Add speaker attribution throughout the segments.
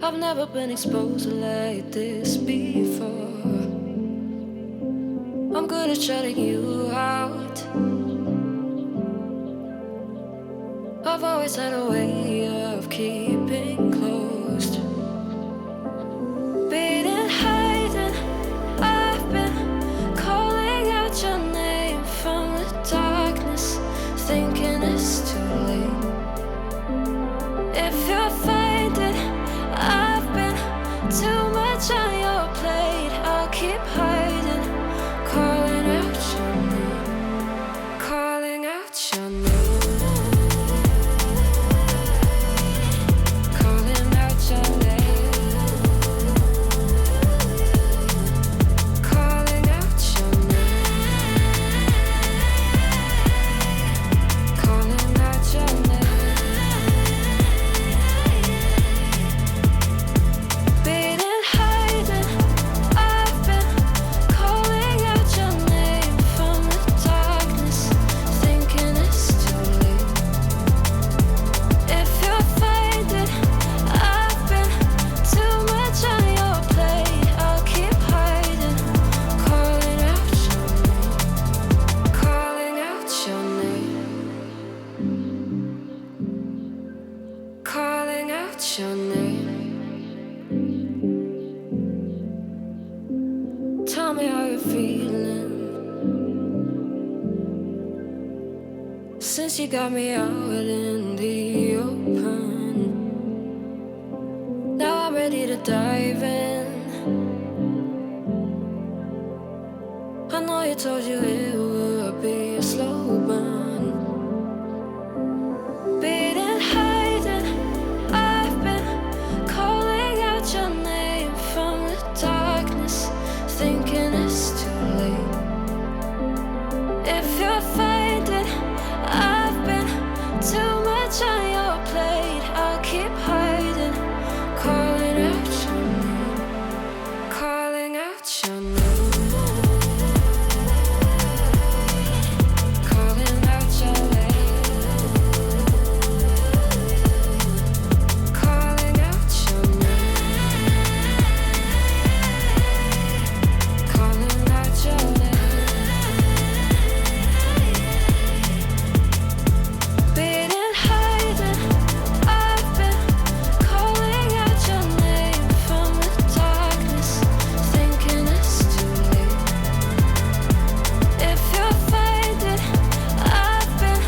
Speaker 1: I've never been exposed like this before. I'm good at shutting you out. I've always had a way of keeping closed. Being hiding, I've been calling out your name from the darkness, thinking it's too late. If you're finding I've been too much on your plate, I'll keep hiding, calling out your name, calling out your name. Tell me how you're feeling since you got me out in the open. Now I'm ready to dive in. I know you told you it would be a slow burn. Being hiding, I've been calling out your name from the darkness, thinking it's too late. If you're finding I've been too much on your plate, I'll keep hiding, calling out your name, calling out your name. Calling out your name, calling out your name, calling out your name. Being hiding, I've been calling out your name from the darkness, thinking it's too late. If you're finding I've been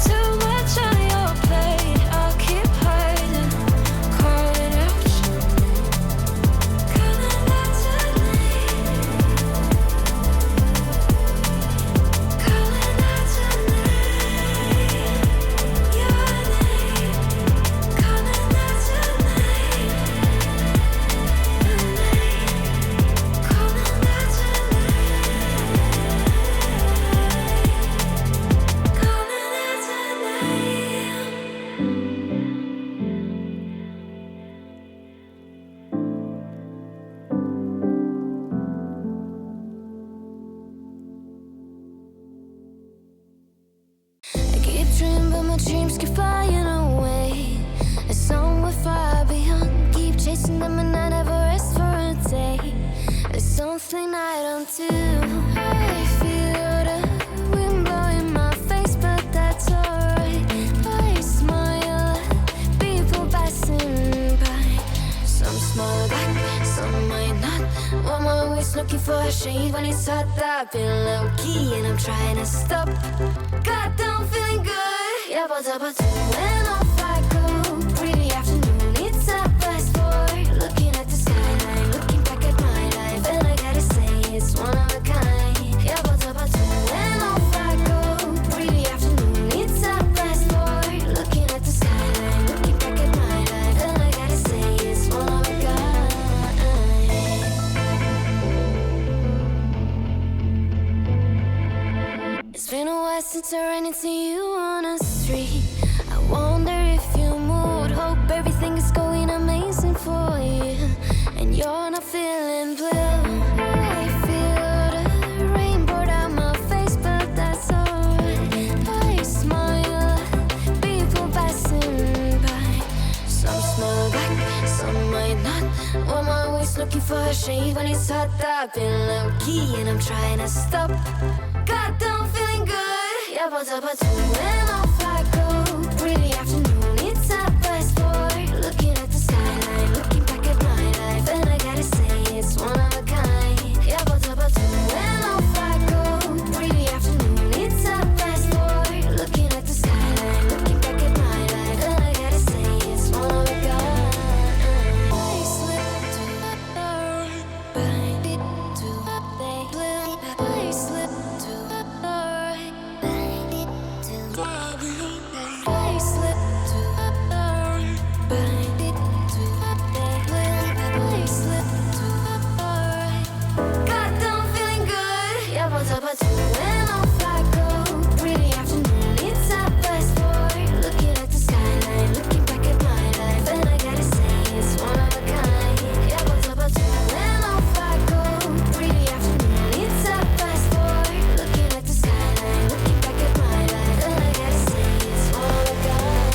Speaker 1: too much on your plate, I'll keep hiding, calling out your name, calling out your name, calling out your name, your name, calling out your name, calling out your I keep dreaming, but my dreams keep flying away. As somewhere far beyond, keep chasing them and I never rest for a day. There's something I don't do. I feel the wind blowing my face, but that's alright. I smile at people passing by. Some smile back, some might not. I'm always looking for a shade when it's hot. I've been low key and I'm trying to stop. Goddamn, feeling good. Yeah, but when off I go. Pretty afternoon, it's a fast boy. Looking at the skyline, looking back at my life, and I gotta say it's one of a kind. Yeah, but when off I go. Pretty afternoon, it's a fast boy. Looking at the skyline, looking back at my life, and I gotta say it's one of a kind. It's been a while since I ran into you on a street. I wonder if you moved. Hope everything is going amazing for you, and you're not feeling blue. I feel the rain pour down my face, but that's alright. I smile at people passing by. Some smile back, some might not I'm always looking for a shade when it's hot. I've been low-key and I'm trying to stop. Goddamn feeling good. 여보 잡아줘 when off I go. Pretty afternoon, it's half past 4. Looking at the skyline, looking back at my life, and I gotta say it's one of a kind. 여보 잡아줘 when off I go. Pretty afternoon, it's half past 4. Looking at the skyline, looking back at my life, and I gotta say it's one of a kind. I slip to the right, bind it to the blue. I slip to the right, bind it to the blue. I slip to the right, bind it to the blue. I slip to the right. Goddamn feeling good. 여보 잡아줘 when off I go. Pretty afternoon, it's half past 4. Looking at the skyline, looking back at my life, and I gotta say it's one of a kind. 여보 잡아줘 when off I go. Pretty afternoon, it's half past 4. Looking at the skyline, looking back at my life, and I gotta say it's one of a kind.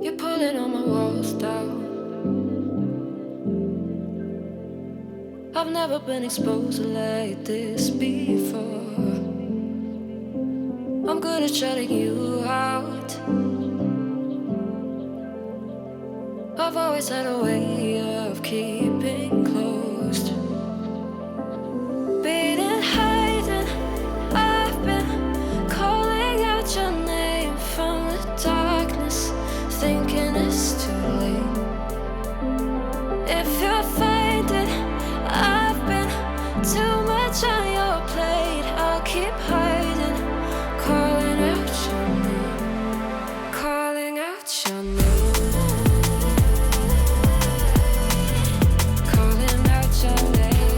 Speaker 1: You're pulling on my walls down. I've never been exposed like this before. I'm good at shutting you out. I've always had a way of keeping closed. Beating, hiding, I've been calling out your name from the darkness, thinking it's too late. If you're finding I've been too much on your plate, I'll keep hiding, calling out your name, calling out your name. Calling out your name.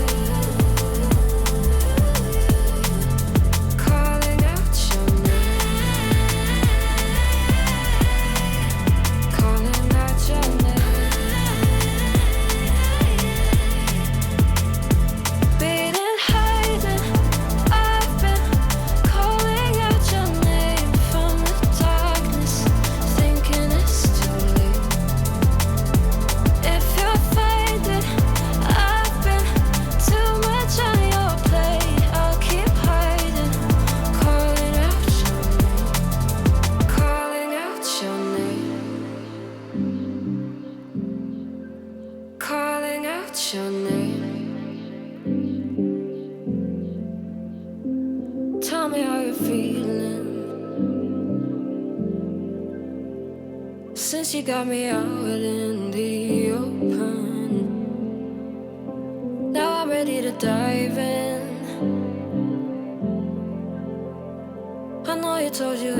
Speaker 1: Calling out your name. Calling out your name. Beating, hiding, I've been calling out your name from the darkness, thinking it's too late. If you're finding I've been too much on your plate, I'll keep hiding, calling out your name, calling out your name, calling out your name. Tell me how you're feeling since you got me out in the open. Now I'm ready to dive in. I know you told you